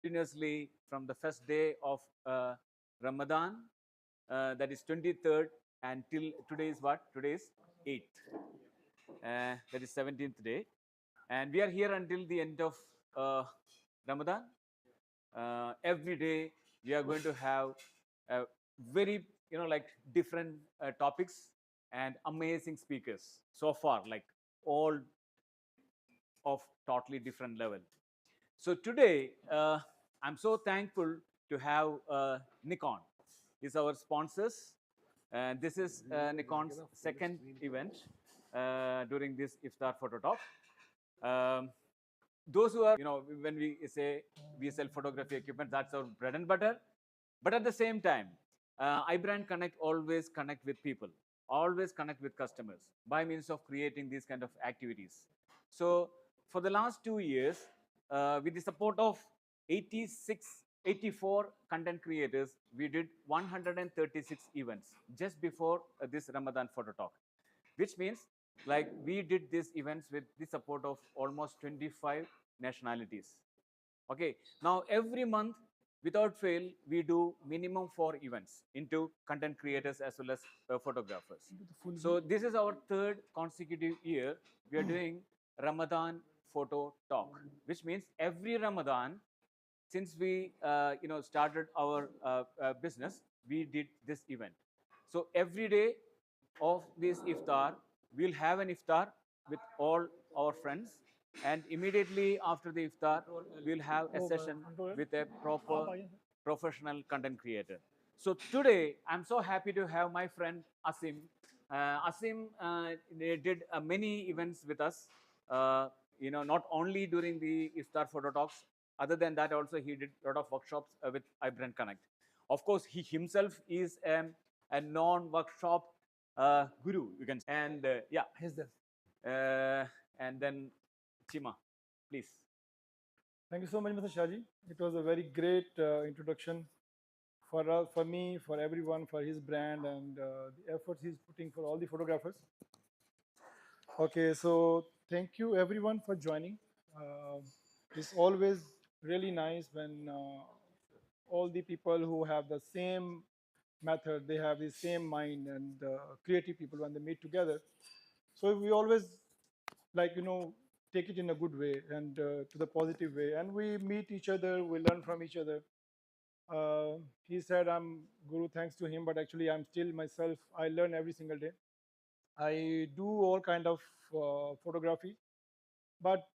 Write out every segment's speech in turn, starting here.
continuously from the first day of Ramadan, that is 23rd, and till today is what? Today is 8th, that is 17th day. And we are here until the end of Ramadan. Every day we are going to have very, like different topics and amazing speakers so far, like all of totally different level. So today, I'm so thankful to have Nikon. Is our sponsors. And this is Nikon's second event during this iftar photo talk. Um, those who are, when we say we sell photography equipment, that's our bread and butter. But at the same time, iBrandConnect always connect with people, always connect with customers by means of creating these kind of activities. So for the last 2 years, with the support of 84 content creators, we did 136 events just before this Ramadan photo talk, which means like we did these events with the support of almost 25 nationalities. Okay, now every month without fail we do minimum 4 events into content creators as well as photographers. So this is our third consecutive year we are doing Ramadan photo talk, which means every Ramadan since we started our business, we did this event. So every day of this iftar, we'll have an iftar with all our friends, and immediately after the iftar, we'll have a session with a proper professional content creator. So today, I'm so happy to have my friend Asim. Asim did many events with us. Not only during the iftar photo talks. Other than that, also he did a lot of workshops with iBrandConnect. Of course, he himself is a non-workshop guru, you can say. And yeah, He's there. And then Cheema, please. Thank you so much, Mr. Shaji. It was a very great introduction for us, for me, for everyone, for his brand and the efforts he's putting for all the photographers. Okay, so thank you everyone for joining. It's always really nice when all the people who have the same method, they have the same mind, and creative people when they meet together. So we always like take it in a good way and to the positive way, and we meet each other, we learn from each other. He said I'm guru thanks to him, but actually I'm still myself. I learn every single day. I do all kind of photography, but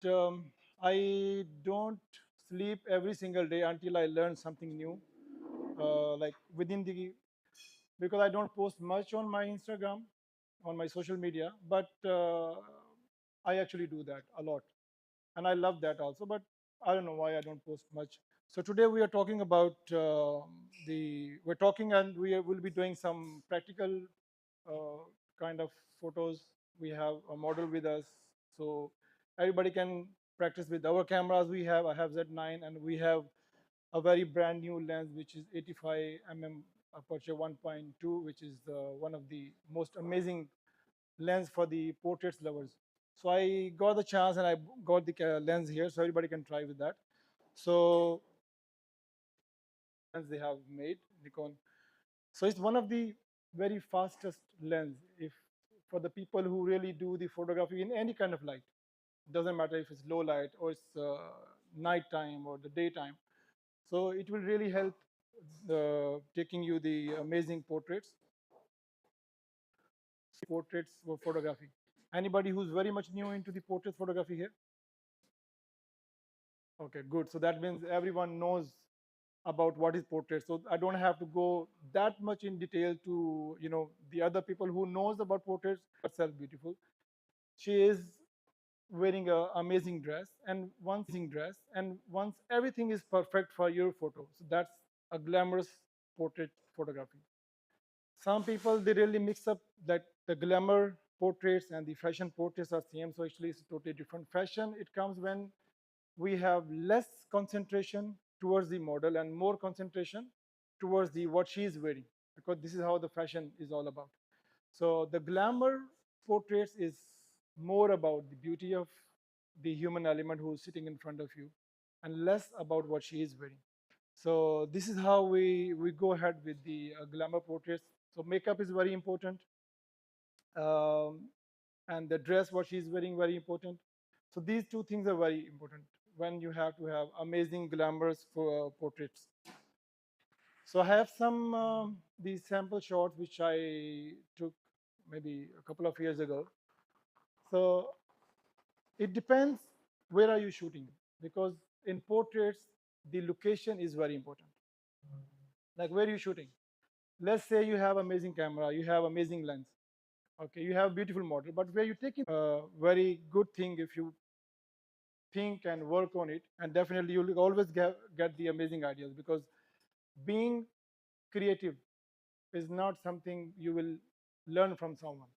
I don't sleep every single day until I learn something new. Like within the, because I don't post much on my Instagram, on my social media, but I actually do that a lot, and I love that also. But I don't know why I don't post much. So today we are talking about we're talking, and will be doing some practical uh, kind of photos. We have a model with us, so everybody can practice with our cameras. I have Z9, and we have a very brand new lens, which is 85 mm aperture 1.2, which is one of the most amazing lens for the portraits lovers. So I got the chance, and I got the lens here, so everybody can try with that. So lens they have made Nikon. So it's one of the very fastest lens if for the people who really do the photography in any kind of light. Doesn't matter if it's low light or it's nighttime or the daytime. So it will really help taking you the amazing portraits for photography. Anybody who's very much new into the portrait photography here? Okay, good. So that means everyone knows about what is portrait. So I don't have to go that much in detail to the other people who knows about portraits. Herself beautiful. She is wearing a amazing dress, and once everything is perfect for your photo, so that's a glamorous portrait photography. Some people, they really mix up that the glamour portraits and the fashion portraits are same. So actually it's totally different. Fashion, it comes when we have less concentration towards the model and more concentration towards the what she is wearing, because this is how the fashion is all about. So the glamour portraits is more about the beauty of the human element who's sitting in front of you, and less about what she is wearing. So this is how we go ahead with the glamour portraits. So makeup is very important, um, and the dress what she's wearing very important. So these two things are very important when you have to have amazing glamorous for portraits. So I have some these sample shots which I took maybe a couple of years ago. So it depends where are you shooting, because in portraits the location is very important. Like where are you shooting? Let's say you have amazing camera, you have amazing lens, okay, you have beautiful model, but where you taking very good thing if you think and work on it, and definitely you'll always get the amazing ideas, because being creative is not something you will learn from someone.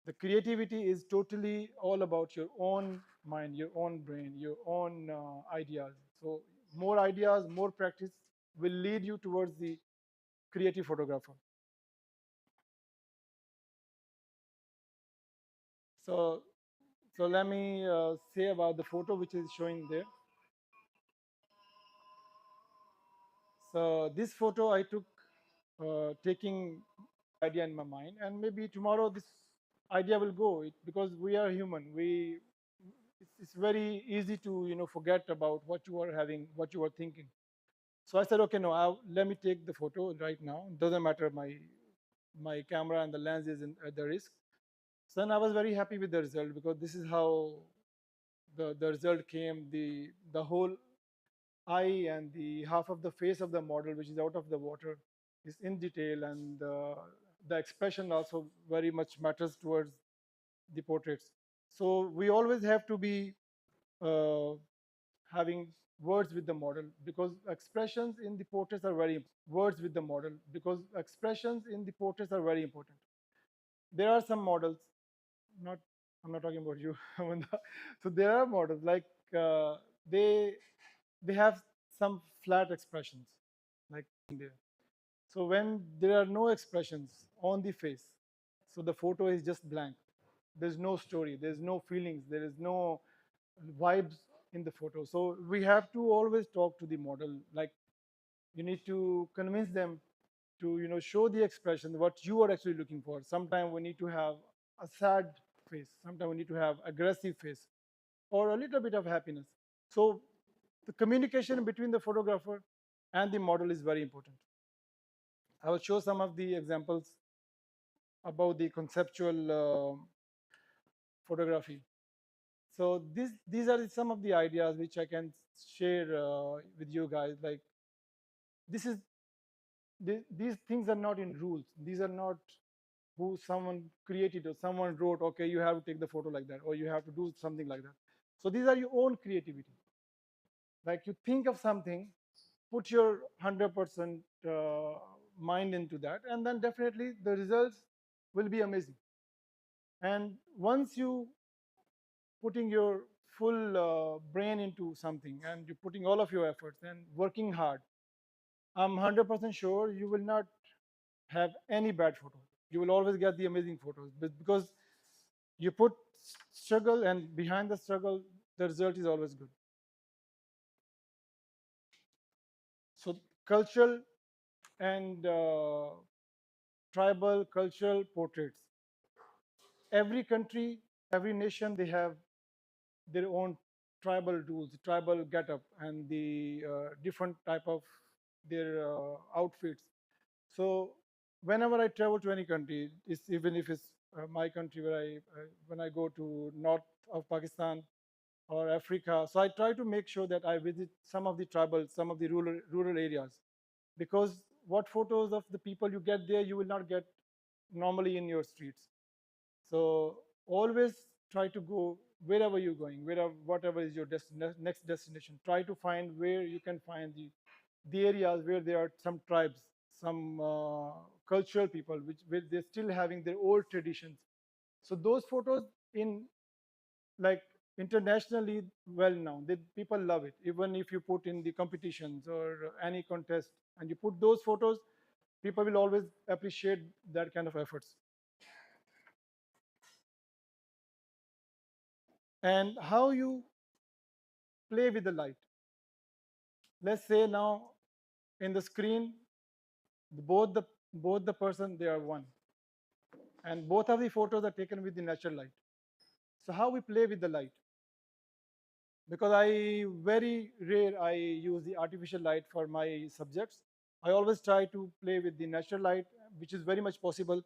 The creativity is totally all about your own mind, your own brain, your own ideas. So more ideas, more practice will lead you towards the creative photographer. So let me say about the photo which is showing there. So this photo I took taking idea in my mind, and maybe tomorrow this idea will go, because we are human. It's very easy to forget about what you are having, what you are thinking. So I said, okay, no, let me take the photo right now. It doesn't matter, my camera and the lens is at the risk. So then I was very happy with the result, because this is how the result came. The whole eye and the half of the face of the model, which is out of the water, is in detail, and the expression also very much matters towards the portraits. So we always have to be uh, having words with the model, because expressions in the portraits are very words with the model, because expressions in the portraits are very important. There are some models, not I'm not talking about you, Amanda. So there are models like uh, they they have some flat expressions, like there. So when there are no expressions on the face, so the photo is just blank. There's no story, there's no feelings, there is no vibes in the photo. So we have to always talk to the model, like you need to convince them to show the expression what you are actually looking for. Sometimes we need to have a sad face, sometimes we need to have aggressive face, or a little bit of happiness. So the communication between the photographer and the model is very important. I will show some of the examples about the conceptual photography. So these are some of the ideas which I can share with you guys. Like this is these things are not in rules. These are not who someone created or someone wrote, okay, you have to take the photo like that, or you have to do something like that. So these are your own creativity. Like you think of something, put your 100% mind into that, and then definitely the results will be amazing. And once you putting your full brain into something, and you're putting all of your efforts and working hard, I'm 100% sure you will not have any bad photos. You will always get the amazing photos, because you put struggle, and behind the struggle the result is always good. So cultural and tribal cultural portraits, every country, every nation, they have their own tribal rules, tribal getup, and the different type of their outfits. So whenever I travel to any country, even if it's my country, where when I go to north of Pakistan or Africa, so I try to make sure that I visit some of the tribal, some of the rural areas, because what photos of the people you get there, you will not get normally in your streets. So always try to go wherever you're going, wherever whatever is your next destination. Try to find where you can find the areas where there are some tribes, some cultural people, which where they're still having their old traditions. So those photos in like internationally well known. People love it. Even if you put in the competitions or any contest and you put those photos, people will always appreciate that kind of efforts. And how you play with the light. Let's say now in the screen, both the both the person they are one, and both of the photos are taken with the natural light. So how we play with the light? Because I very rare I use the artificial light for my subjects. I always try to play with the natural light, which is very much possible.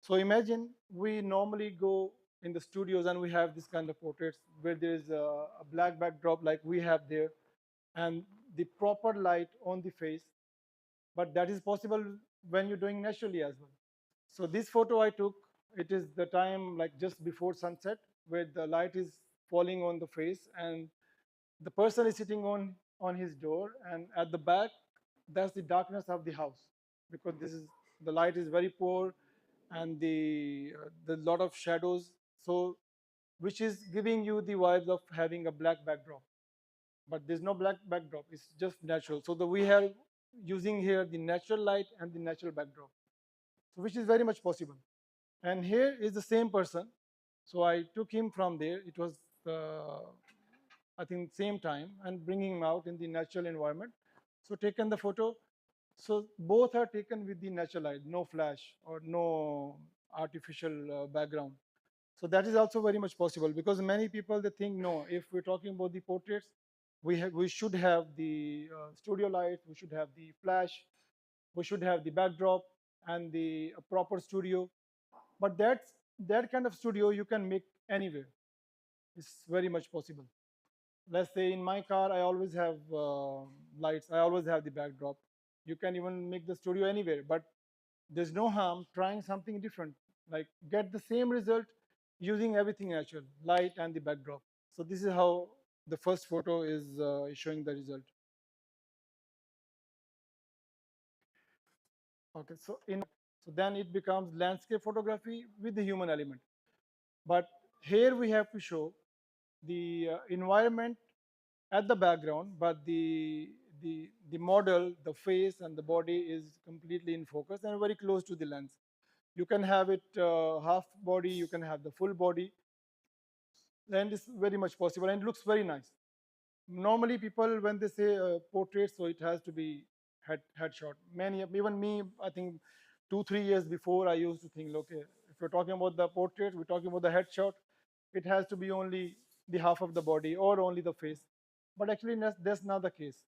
So imagine we normally go in the studios and we have this kind of portraits where there is a black backdrop like we have there, and the proper light on the face. But that is possible when you're doing naturally as well. So this photo I took, it is the time like just before sunset, where the light is falling on the face, and the person is sitting on his door, and at the back, that's the darkness of the house, because this is the light is very poor, and the lot of shadows, so which is giving you the vibes of having a black backdrop. But there's no black backdrop, it's just natural. So the we are using here the natural light and the natural backdrop, so which is very much possible. And here is the same person. So I took him from there. It was I think same time, and bringing him out in the natural environment. So taken the photo. So both are taken with the natural light, no flash or no artificial background. So that is also very much possible, because many people they think no, if we're talking about the portraits, we should have the studio light, we should have the flash, we should have the backdrop and the proper studio. But that kind of studio you can make anywhere. It's very much possible. Let's say in my car I always have lights, I always have the backdrop. You can even make the studio anywhere, but there's no harm trying something different, like get the same result using everything natural, light and the backdrop. So this is how the first photo is showing the result. Okay, so then it becomes landscape photography with the human element. But here we have to show the environment at the background, but the model, the face and the body is completely in focus and very close to the lens. You can have it half body, you can have the full body, and it's very much possible and it looks very nice. Normally people when they say portrait, so it has to be headshot. Many, even me, I think 2 3 years before I used to think, okay, if we're talking about the portrait, we're talking about the headshot, it has to be only the half of the body or only the face. But actually that's not the case.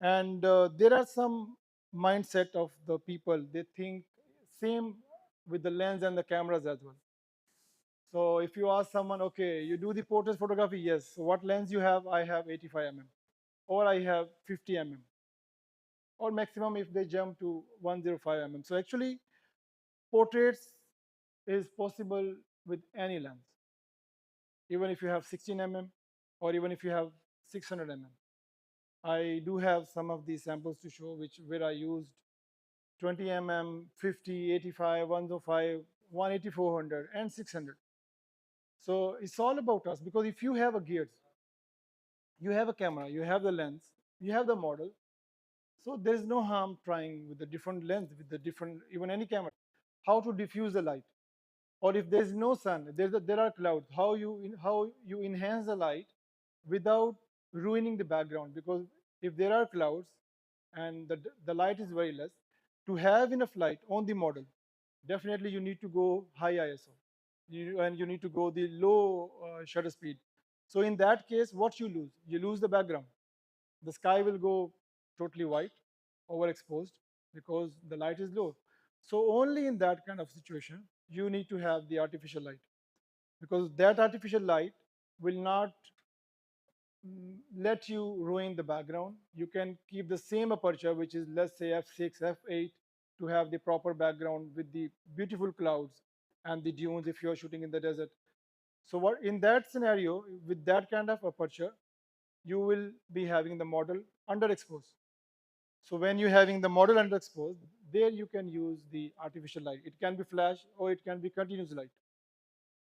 And there are some mindset of the people, they think same with the lens and the cameras as well. So if you ask someone, okay, you do the portrait photography, yes, so what lens you have? I have 85 mm, or I have 50 mm, or maximum if they jump to 105 mm. So actually portraits is possible with any lens, even if you have 16 mm or even if you have 600 mm. I do have some of these samples to show, which where I used 20 mm, 50, 85, 105, 180, 400, and 600. So it's all about us, because if you have a gears, you have a camera, you have the lens, you have the model, so there's no harm trying with the different lens, with the different, even any camera, how to diffuse the light. Or if there's no sun, there are clouds, how you enhance the light without ruining the background. Because if there are clouds and the light is very less, to have enough light on the model, definitely you need to go high ISO, and you need to go the low shutter speed. So in that case, what you lose the background. The sky will go totally white, overexposed, because the light is low. So only in that kind of situation, you need to have the artificial light, because that artificial light will not let you ruin the background. You can keep the same aperture, which is let's say f6, f8, to have the proper background with the beautiful clouds and the dunes if you're shooting in the desert. So what in that scenario, with that kind of aperture, you will be having the model underexposed. So when you're having the model underexposed, there you can use the artificial light. It can be flash or it can be continuous light.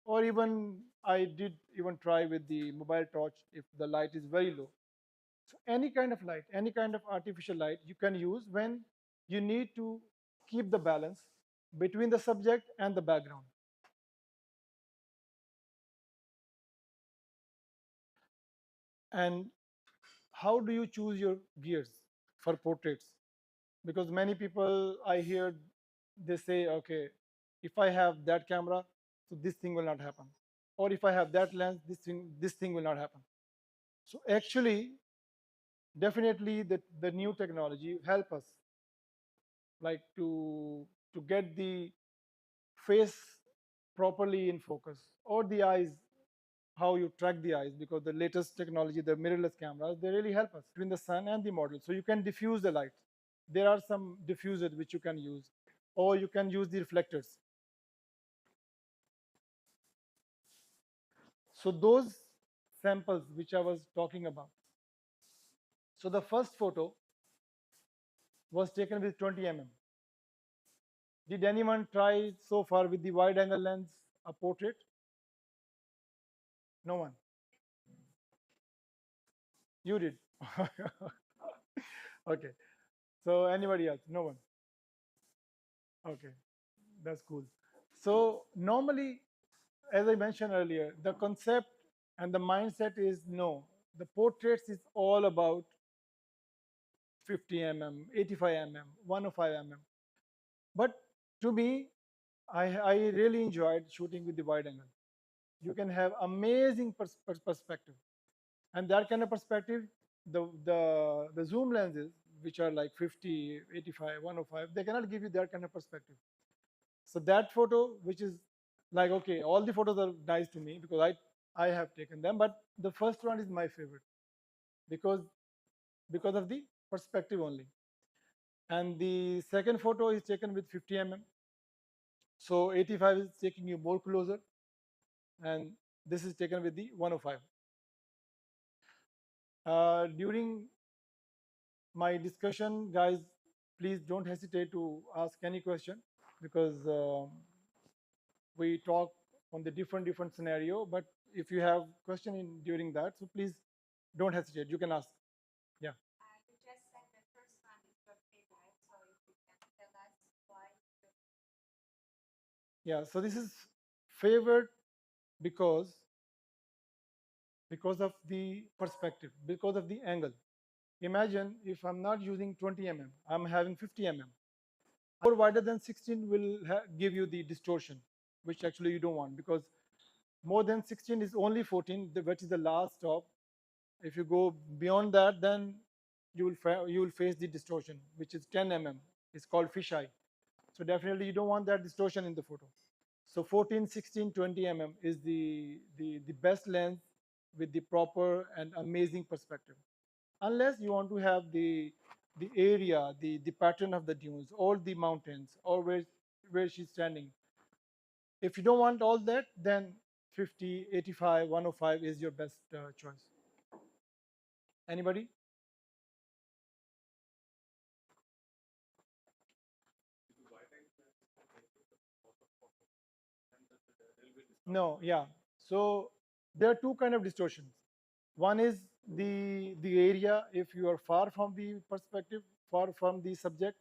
Or even I did even try with the mobile torch if the light is very low. So any kind of light, any kind of artificial light you can use when you need to keep the balance between the subject and the background. And how do you choose your gears for portraits? Because many people I hear, they say, okay, if I have that camera, so this thing will not happen, or if I have that lens, this thing will not happen. So actually, definitely the new technology help us, like to get the face properly in focus, or the eyes, how you track the eyes, because the latest technology, the mirrorless cameras, they really help us between the sun and the model. So you can diffuse the light. There are some diffusers which you can use, or you can use the reflectors. So those samples which I was talking about. So the first photo was taken with 20 mm. Did anyone try so far with the wide angle lens a portrait? No one. You did. Okay. So anybody else? No one. Okay. That's cool. So normally, as I mentioned earlier, the concept and the mindset is no. The portraits is all about 50 mm, 85 mm, 105 mm. But to me, I really enjoyed shooting with the wide angle. You can have amazing perspective, and that kind of perspective, the zoom lenses, which are like 50, 85, 105, they cannot give you that kind of perspective. So that photo, which is like, okay, all the photos are nice to me because I have taken them, but the first one is my favorite because because of the perspective only. And the second photo is taken with 50 mm. So 85 is taking you more closer, and this is taken with the 105. During my discussion, guys, please don't hesitate to ask any question, because we talk on the different scenario. But if you have question in during that, so please don't hesitate. You can ask. Yeah. Yeah. So this is favored because of the perspective, because of the angle. Imagine if I'm not using 20 mm, I'm having 50 mm. More wider than 16 will give you the distortion, which actually you don't want, because more than 16 is only 14, which is the last stop. If you go beyond that, then you will face the distortion, which is 10 mm. It's called fisheye. So definitely you don't want that distortion in the photo. So 14, 16, 20 mm is the best lens with the proper and amazing perspective. Unless you want to have the area, the pattern of the dunes, or the mountains, or where she's standing. If you don't want all that, then 50, 85, 105 is your best choice. Anybody? No, yeah. So there are two kind of distortions. One is the area. If you are far from the perspective, far from the subject,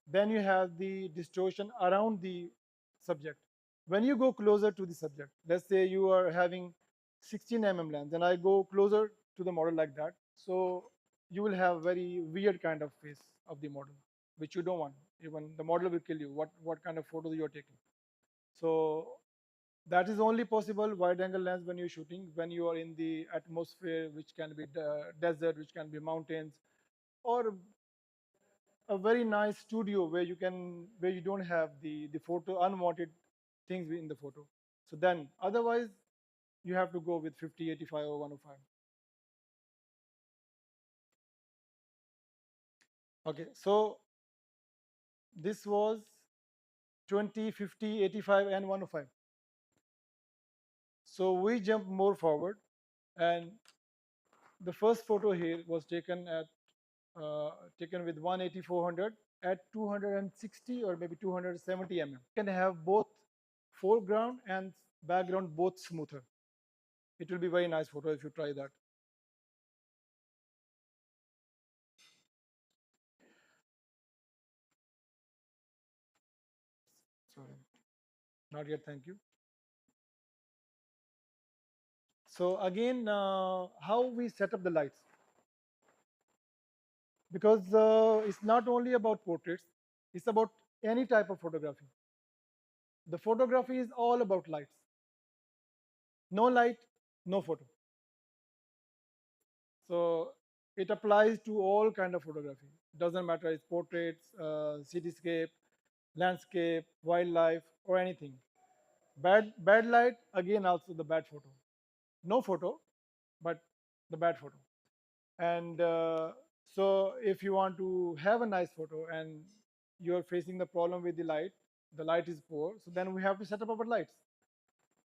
then you have the distortion around the subject. When you go closer to the subject, let's say you are having 16 mm lens, and I go closer to the model like that, so you will have very weird kind of face of the model, which you don't want. Even the model will kill you. What kind of photos you are taking? So that is only possible wide angle lens when you're shooting, when you are in the atmosphere, which can be desert, which can be mountains, or a very nice studio where you don't have the photo unwanted things in the photo. So then otherwise you have to go with 50, 85, or 105. Okay, so this was 20, 50, 85, and 105. So we jump more forward, and the first photo here was taken with 180/400 at 260 or maybe 270 mm. Can have both foreground and background both smoother. It will be very nice photo if you try that. Sorry, not yet. Thank you. So again, how we set up the lights. because it's not only about portraits, it's about any type of photography. The photography is all about lights. No light, no photo. So it applies to all kind of photography. Doesn't matter it's portraits, cityscape, landscape, wildlife, or anything. Bad light, again also the bad photo. No photo, but the bad photo. And so if you want to have a nice photo and you're facing the problem with the light is poor, so then we have to set up our lights,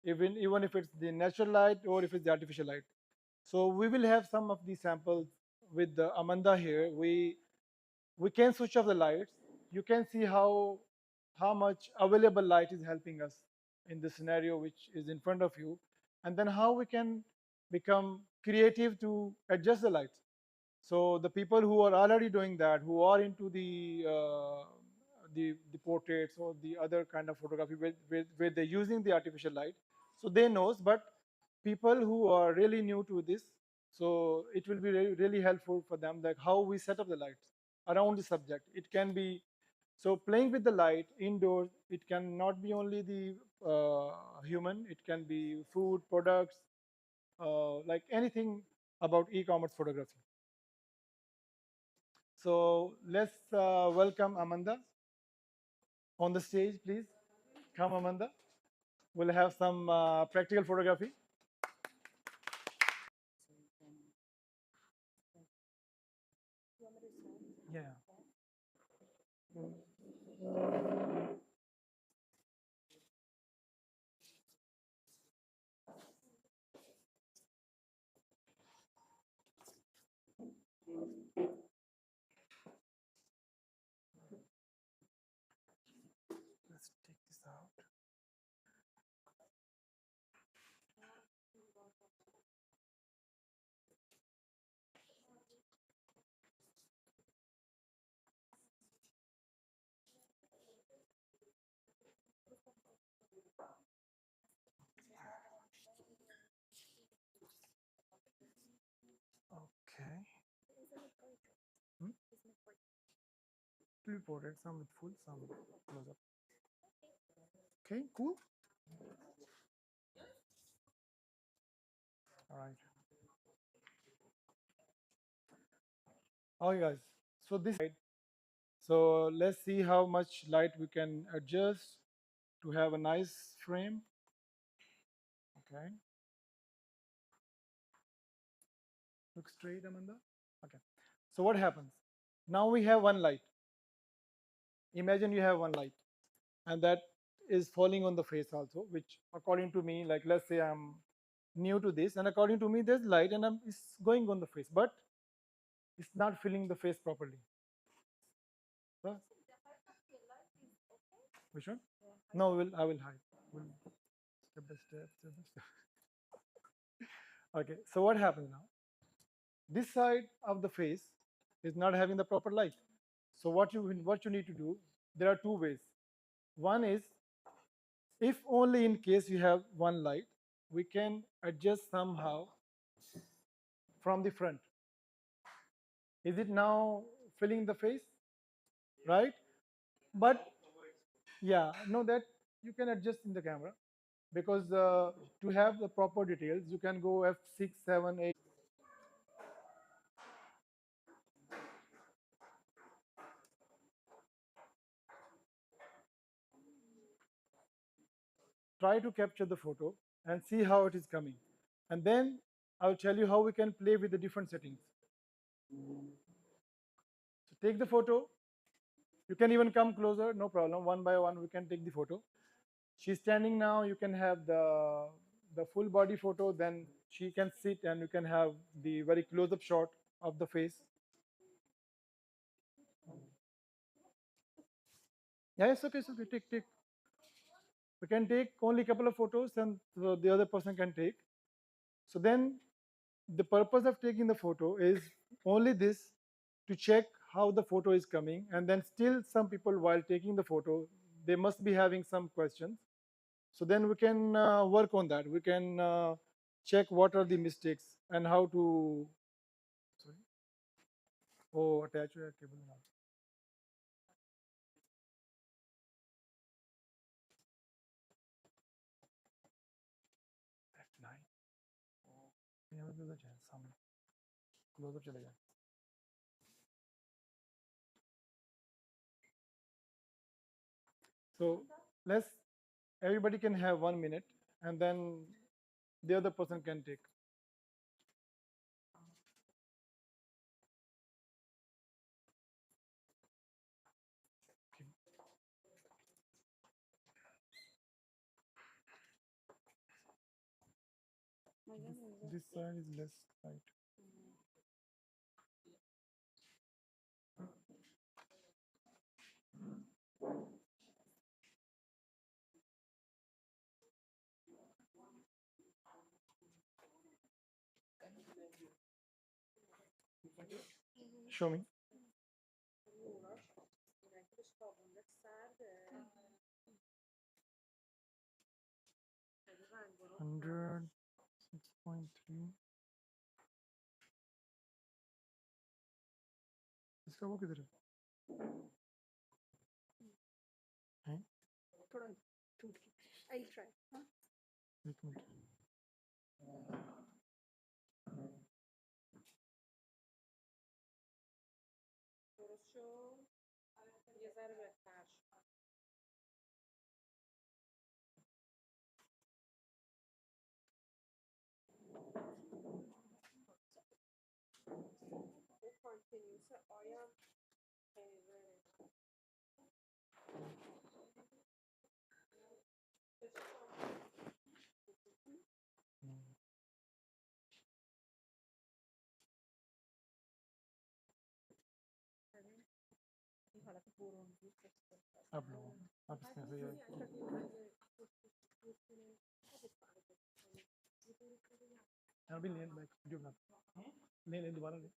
even if it's the natural light or if it's the artificial light. So we will have some of these samples with the Amanda here. We can switch off the lights. You can see how much available light is helping us in the scenario which is in front of you, and then how we can become creative to adjust the lights. So the people who are already doing that, who are into the portraits or the other kind of photography where they're using the artificial light, so they knows. But people who are really new to this, so it will be really helpful for them, like how we set up the lights around the subject. It can be so playing with the light indoors. It can not be only the human. It can be food products, like anything about e-commerce photography. So let's welcome Amanda on the stage, please. Come, Amanda. We'll have some practical photography. Yeah. Let's take this out. Okay. Hmm? Two portraits, some with full, some with close up. Okay, cool. All right. Okay, guys. So this light. So let's see how much light we can adjust to have a nice frame. Okay. Look straight, Amanda. Okay. So what happens? Now we have one light. Imagine you have one light, and that is falling on the face also, which according to me, like let's say I'm new to this, and according to me there's light and it's going on the face, but it's not filling the face properly. So, which one? No, I will hide. We'll step by step, step by step. Okay, so what happens now? This side of the face is not having the proper light. So what you need to do, there are two ways. One is, if only in case you have one light, we can adjust somehow from the front. Is it now filling the face? Right? But yeah, no, that you can adjust in the camera, because to have the proper details, you can go F6, 7, 8. Try to capture the photo and see how it is coming. And then I'll tell you how we can play with the different settings. So take the photo. You can even come closer, no problem. One by one, we can take the photo. She's standing now. You can have the full body photo. Then she can sit, and you can have the very close-up shot of the face. Yeah, it's okay. It's okay. Take. We can take only a couple of photos, and the other person can take. So then the purpose of taking the photo is only this, to check how the photo is coming. And then still some people, while taking the photo, they must be having some questions. So then we can work on that. We can check what are the mistakes and how to. Sorry. Oh, attach your cable now. F9. यहाँ पे उधर जाए सामने close up चले जाए. So let's everybody can have 1 minute, and then the other person can take. Okay. This side is less tight. Show me. 106.3. इसका वो किधर है? हैं? थोड़ा टूट गया. I'll try. हाँ? एक मिनट. आप लोग आप इसमें से जाए. अभी ले बैक वीडियो बना. ले दोबारा ले.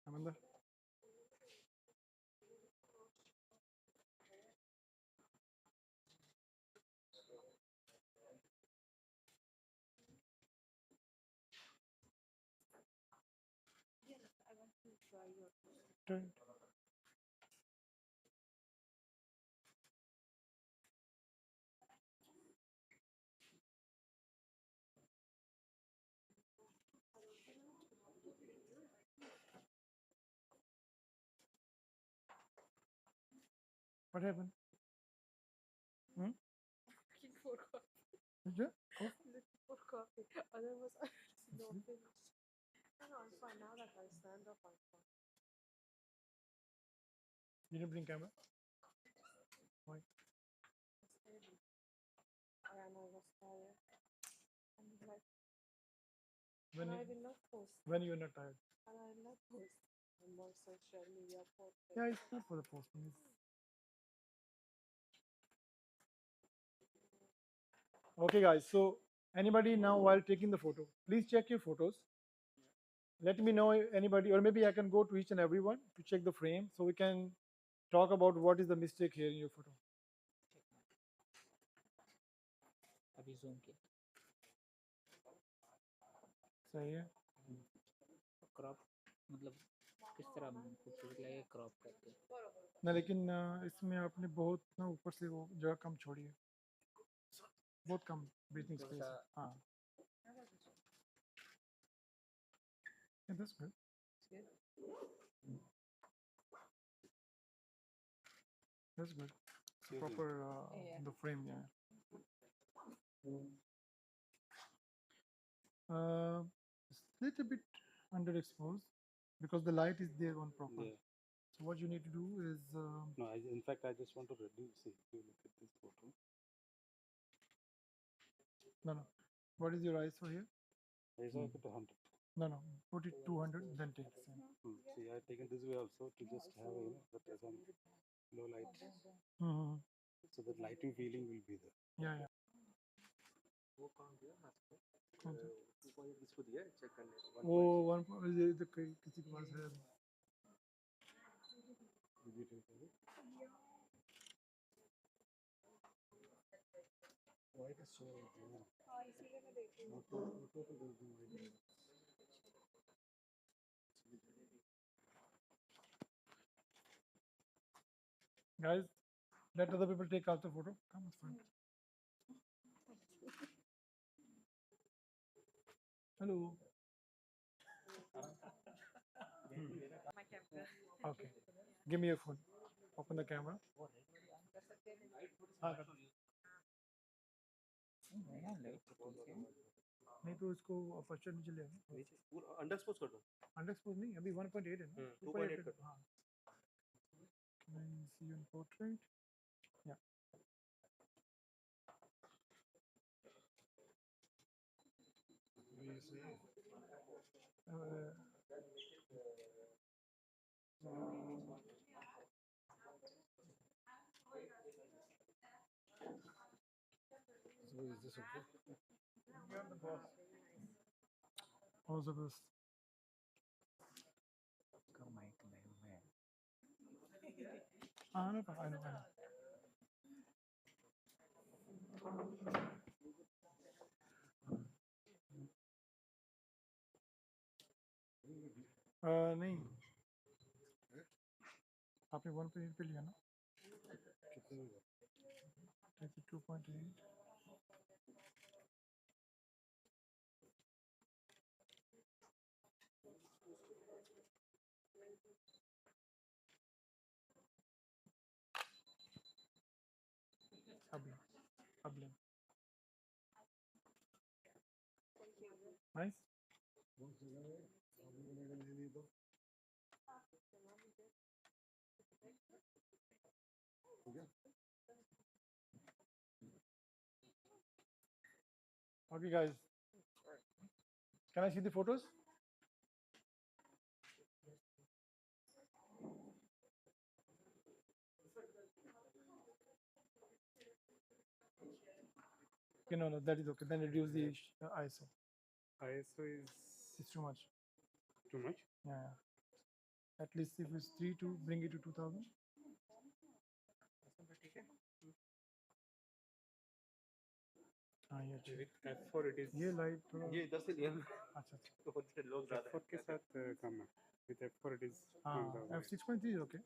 Amanda. Turn. What happened? Hmm? Looking for coffee. Yeah. Oh. Looking for coffee. Otherwise, I'm not finished. No, I'm fine. Now that I stand up, I'm fine. You didn't bring camera. Why? It's heavy. I was tired. And like, When and you, I will not post. when you're not tired. And I will not post on more social media posts. Yeah, it's good for the posting. Okay, guys. So anybody now while taking the photo, please check your photos. Let me know if anybody, or maybe I can go to each and everyone to check the frame, so we can talk about what is the mistake here in your photo. अभी zoom किया. सही है. Crop मतलब किस तरह खूबसूरत लगे crop करके. ना लेकिन इसमें आपने बहुत ना ऊपर से वो जगह कम छोड़ी है. बहुत कम breathing space है. हाँ. Yeah, that's good. That's good. It's proper the frame, yeah. It's a little bit underexposed because the light is there on proper. Yeah. So what you need to do is No, in fact, I just want to reduce. See, if you look at this photo. no. What is your ISO here? I saw it at 100. No. Put it 200, then take the same. See, I've taken this way also to just have that some low light, Mm-hmm. so that lighting feeling will be there. Yeah. वो कहाँ गया हाथ कौन सा? ऊपर इसको दिया check कर ले वो वन किसी के पास है अभी। वाइट शो हाँ इसीलिए मैं देख रही हूँ। ऑटो ऑटो पे भेज दूँ white Guys, let other people take out the photo. Come, it's fine. Hello. My camera. Okay. Give me your phone. Open the camera. हाँ, कर। नहीं तो इसको फर्स्ट नीचे ले आना। नीचे पूरा अंडर एक्सपोज कर दो अंडर एक्सपोज नहीं, अभी 1.8 है ना? 2.8 कर हाँ। Can I see your portrait? Yeah. Uh, So is this okay? you're the boss. All the best. I know, I know, I know. नहीं आपने 1.8 पे लिया ना? कितने में 2.8. अब ले nice. Okay guys, can I see the photos? Okay, no, that is okay. Then reduce the ISO. ISO is It's too much. too much Yeah. At least if it's 3 to bring it to 2000. हाँ ये अच्छा। with F4 it is ये light थोड़ा ये इधर से लिया अच्छा अच्छा। तो होते लोग ज्यादा F4 के साथ कम है with F4 it is हाँ F6.3 is okay.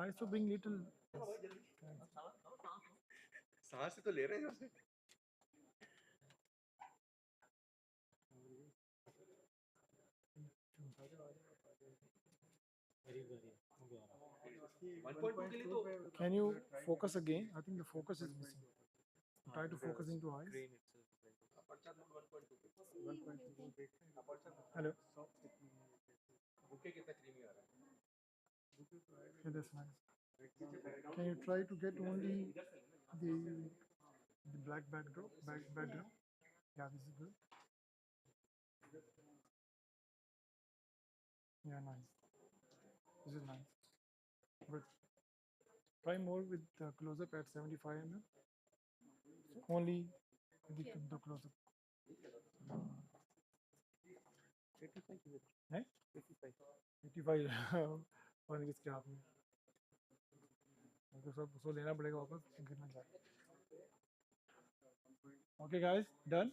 ISO bring little. सांस से तो ले रहे हैं उसे वेरी वेरी हो गया 1.2 के लिए तो Can you focus again? I think the focus is missing. Try to focus into eyes. Screen aperture mode 1.2 Hello. Bouquet कितना क्रीमी आ रहा है Okay, that's nice. Can you try to get only the black background? Yeah, this is good. Yeah, nice. This is nice. But try more with the close-up at 75 mm. Only the close-up. 85 है? 85 और किसके हाथ में? तो सब उसको लेना पड़ेगा वापस गिरना चाहिए. Okay guys, done.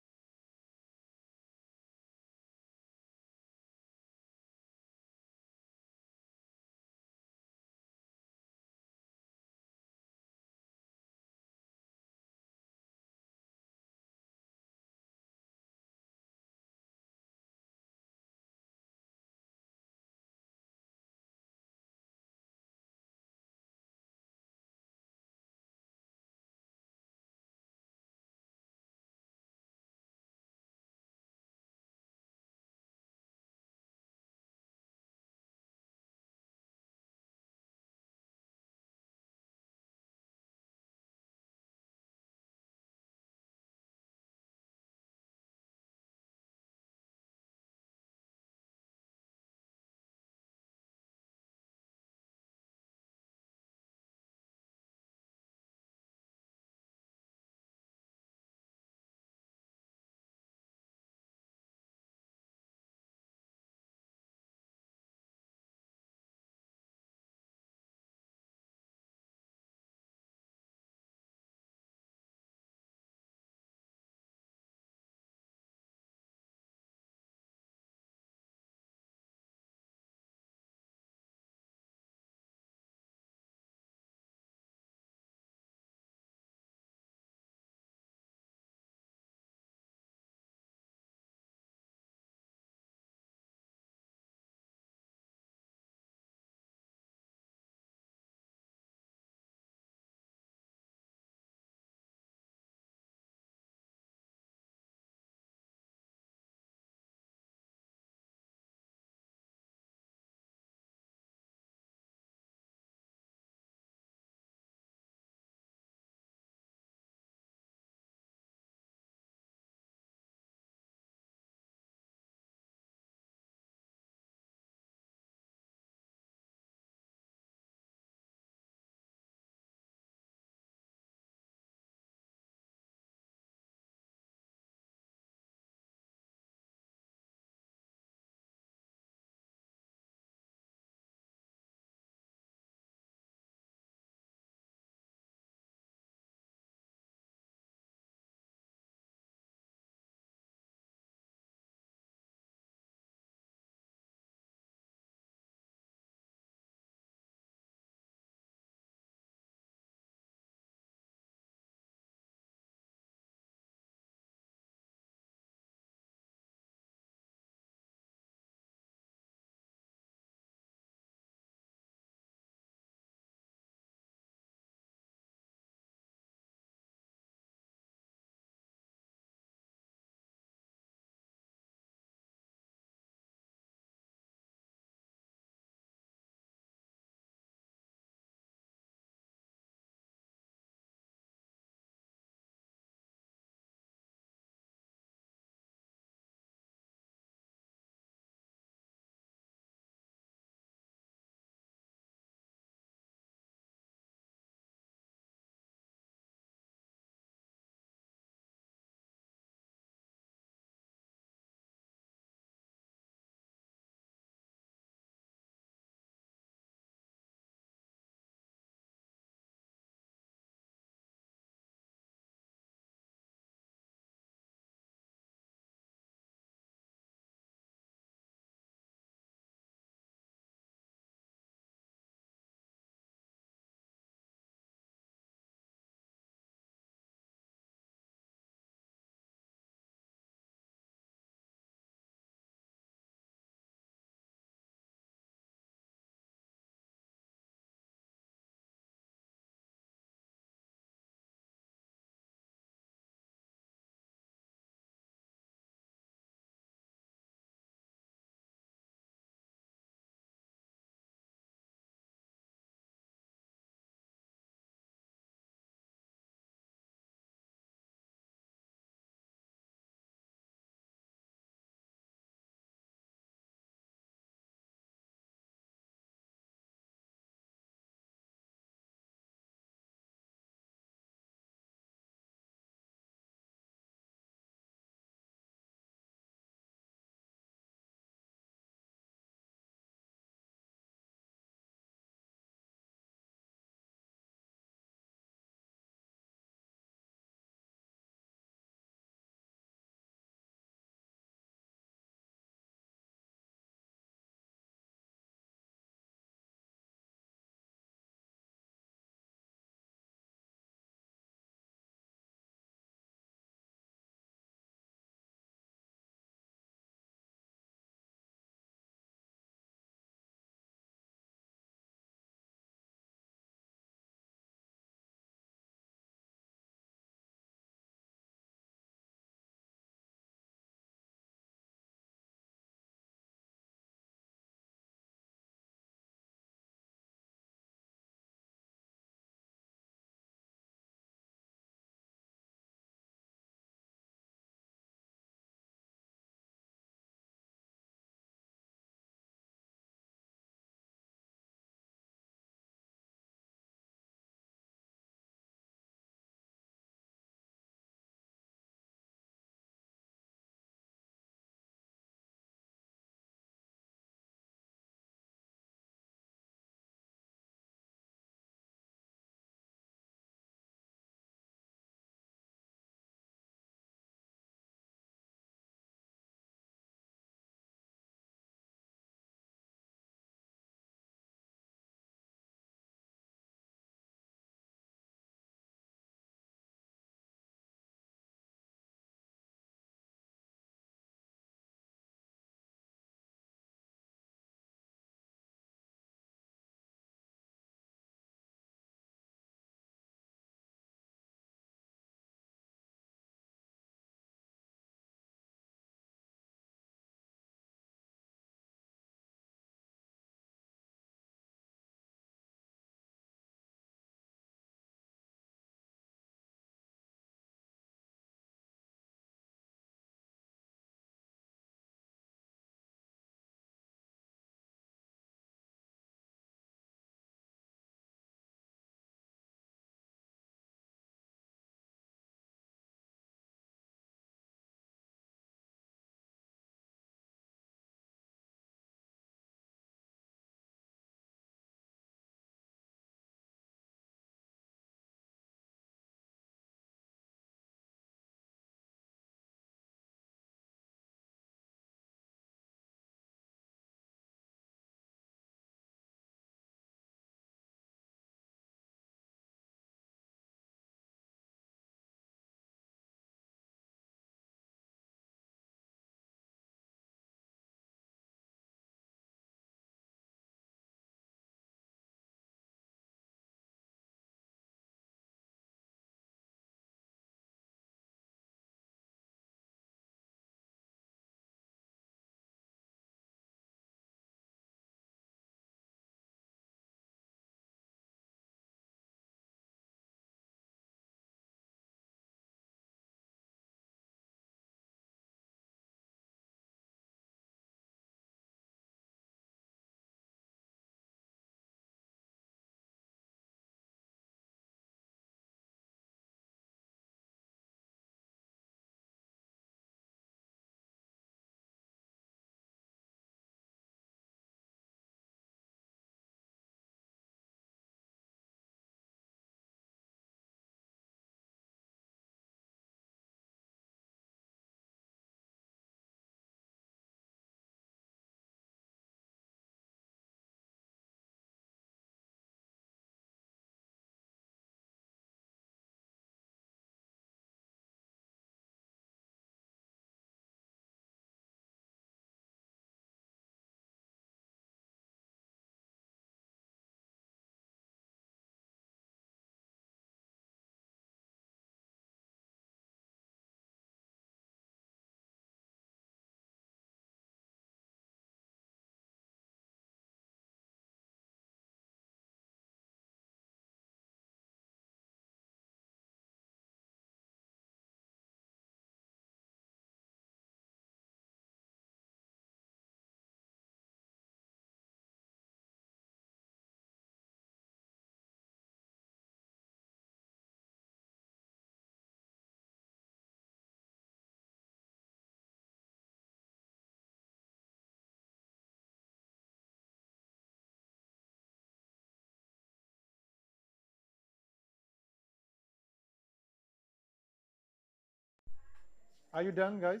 Are you done, guys?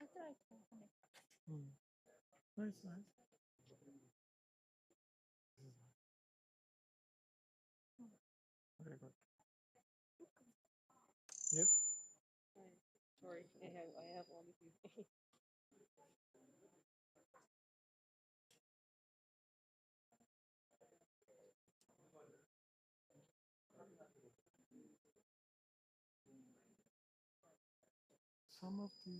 I thought I can connect. Hmm. Nice, nice. Very good. Yes. Sorry, I have all of you. Some of the.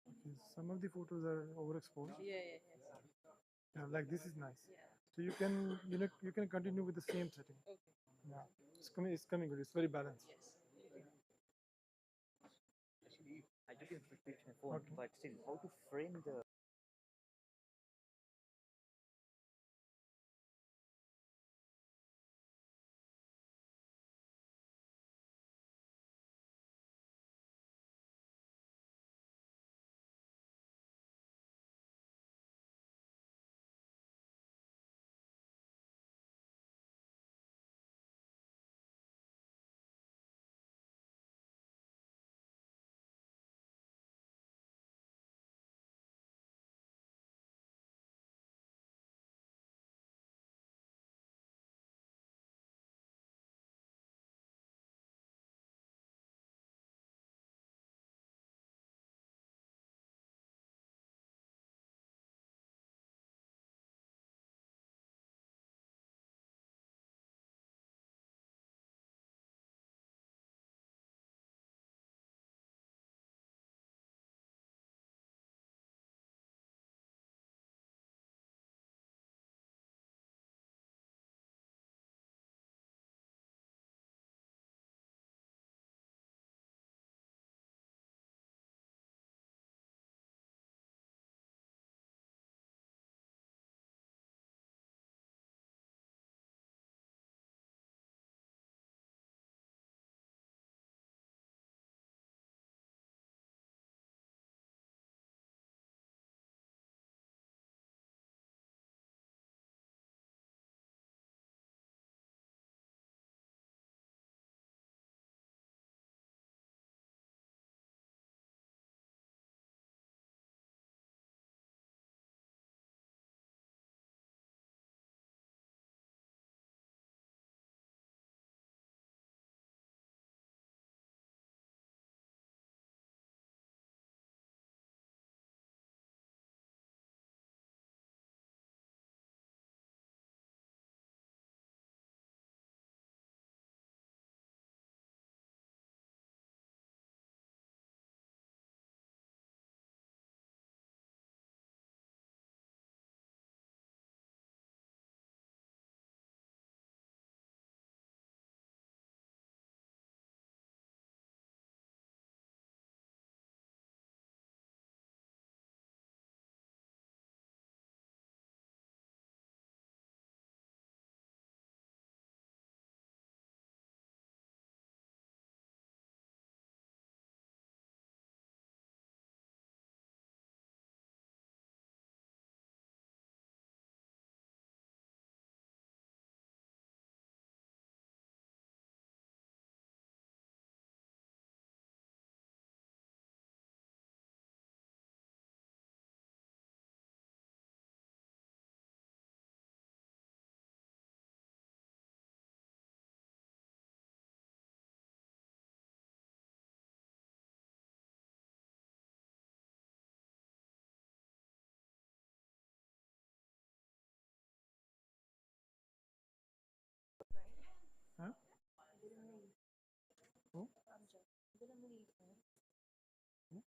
Okay, some of the photos are overexposed. Yeah. Yeah, like this is nice. Yeah. So you can, you can continue with the same setting. Okay. Yeah, it's coming good. It's very balanced. Yes. Actually, I took a picture with my phone, Okay. but still, how to frame the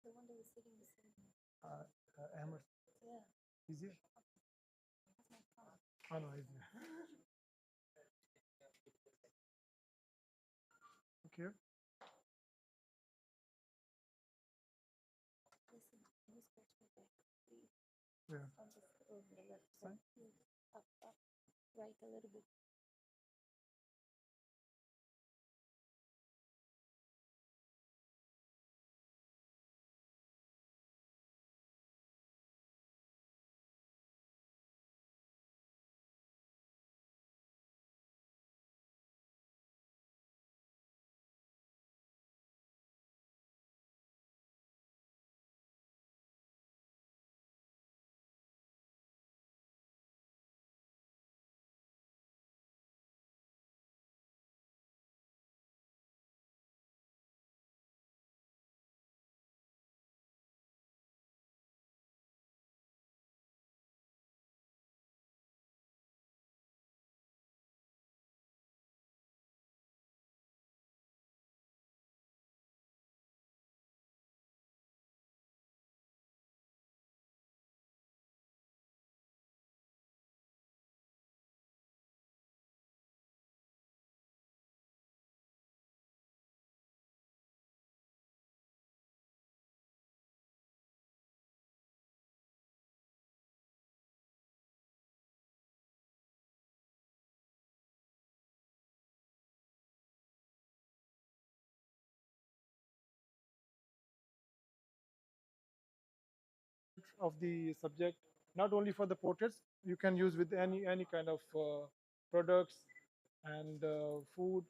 The one that was sitting beside me. Ahmed. Yeah. Is he? That's my phone. Oh no, he's here. Okay. Listen, can you scratch my back, please? Yeah. On the left Side? side. Up, right a little bit. Of the subject, not only for the portraits, you can use with any kind of products and food.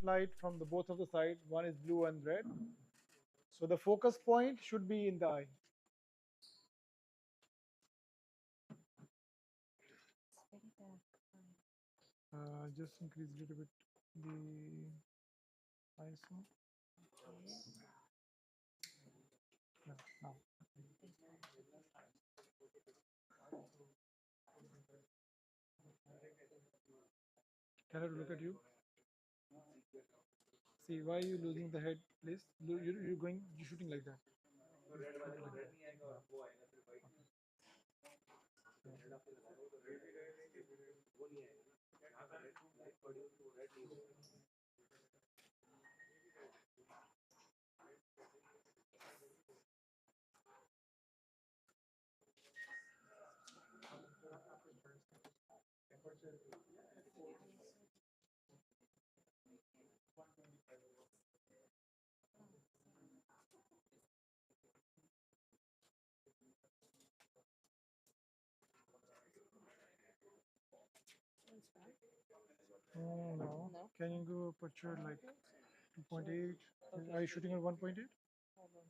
Light from the both of the side, one is blue and red, so the focus point should be in the eye. It's very dark. Just increase a little bit the ISO. Yeah, now. Can I look at you? See, why are you losing the head, please? You're shooting like that. No. No. Can you go aperture like Sure. 2.8? Okay. Are you shooting at 1.8? Hold on.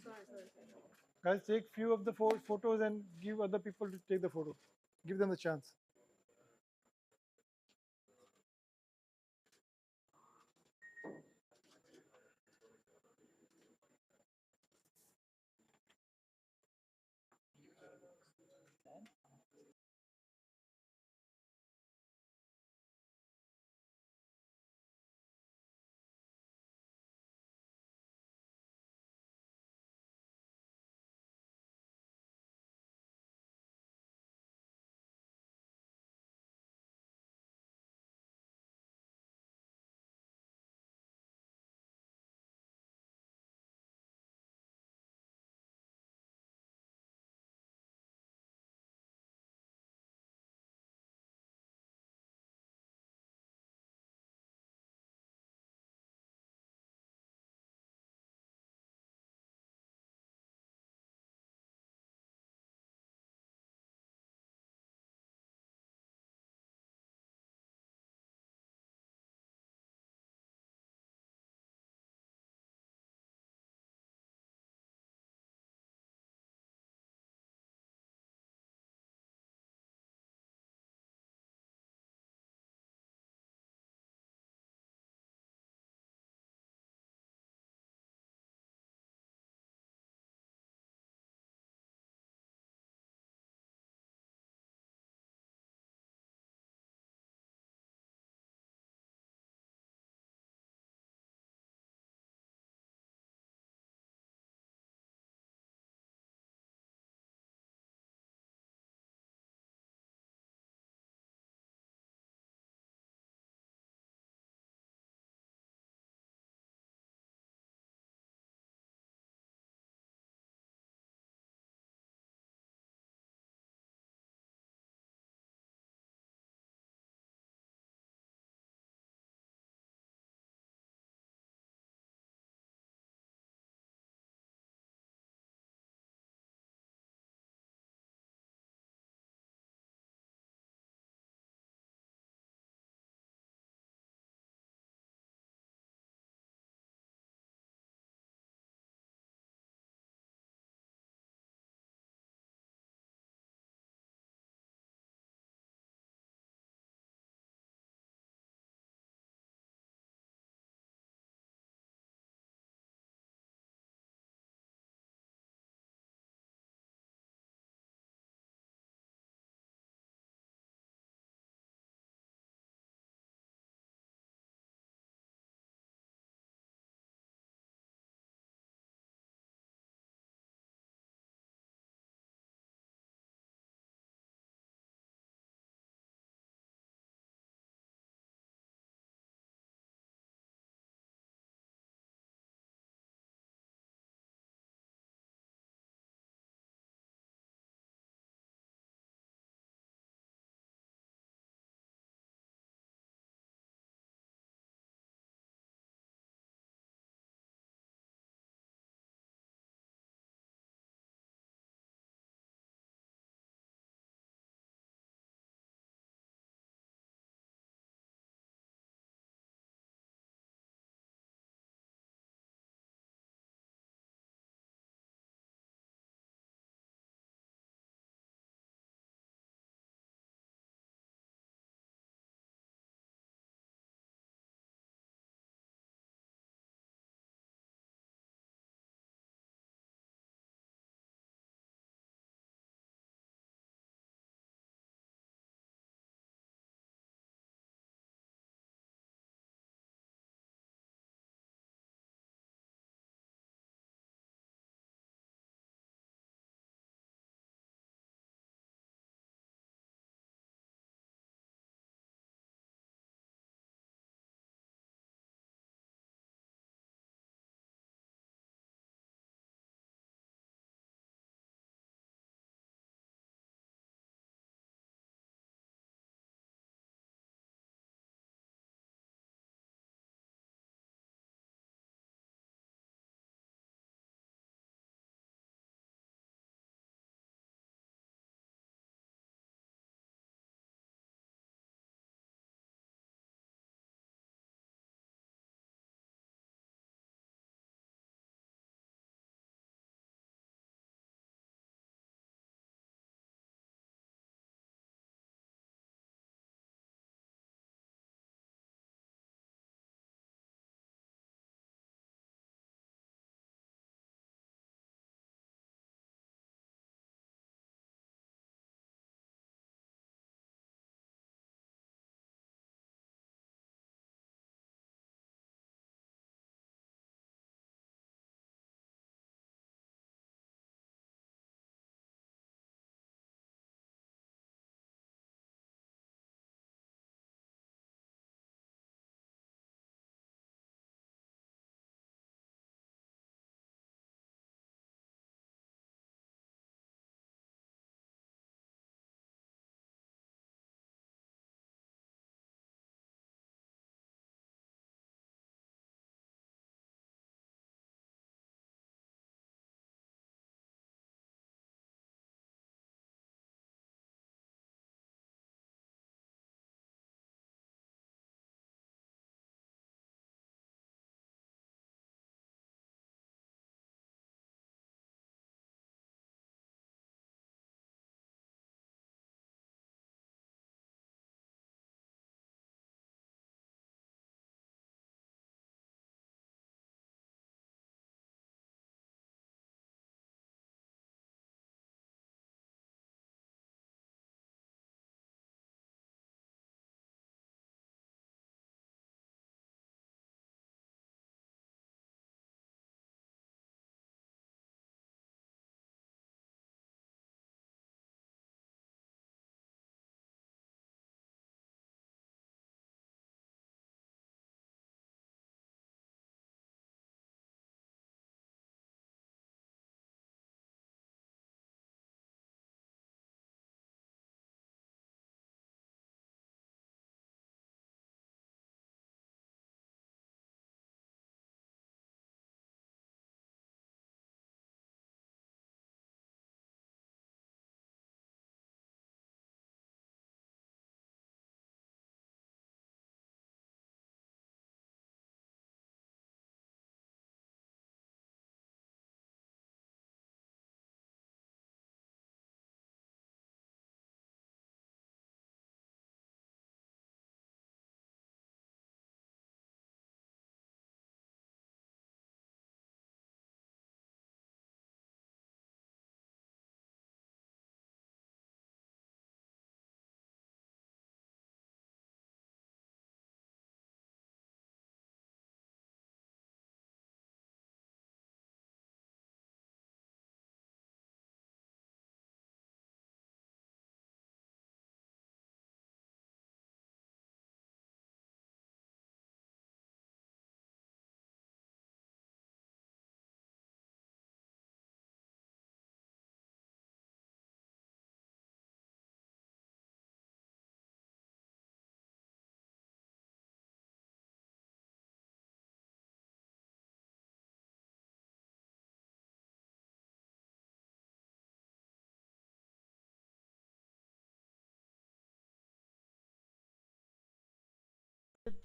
Sorry, sorry, sorry. Guys, take few of the photos and give other people to take the photo. Give them the chance.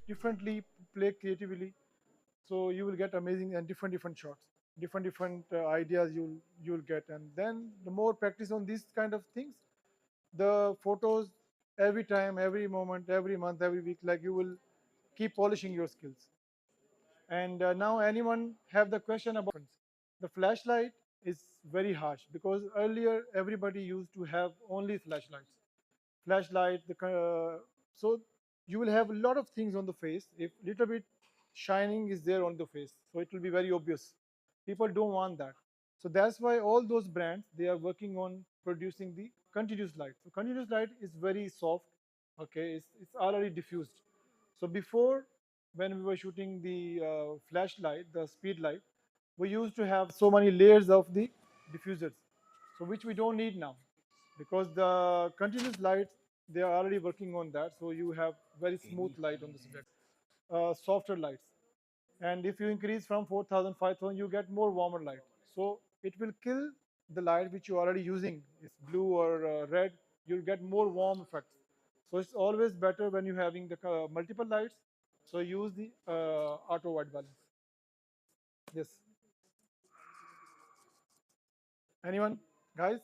differently, play creatively, so you will get amazing and different shots, different ideas you'll get. And then the more practice on these kind of things, the photos, every time, every moment, every month, every week, like you will keep polishing your skills. And now anyone have the question about the flashlight is very harsh, because earlier everybody used to have only flashlight, so you will have a lot of things on the face. If little bit shining is there on the face, so it will be very obvious. People don't want that. So that's why all those brands, they are working on producing the continuous light. So continuous light is very soft, okay, it's already diffused. So before, when we were shooting the flashlight, the speed light, we used to have so many layers of the diffusers, so which we don't need now, because the continuous lights, they are already working on that. So you have very smooth light on the subject, softer lights. And if you increase from 4000, 5000, you get more warmer light. So it will kill the light which you're already using. It's blue or red, you'll get more warm effects. So it's always better when you're having the multiple lights. So use the auto white balance. Yes. Anyone? Guys?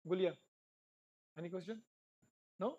Gulia? Any question? No?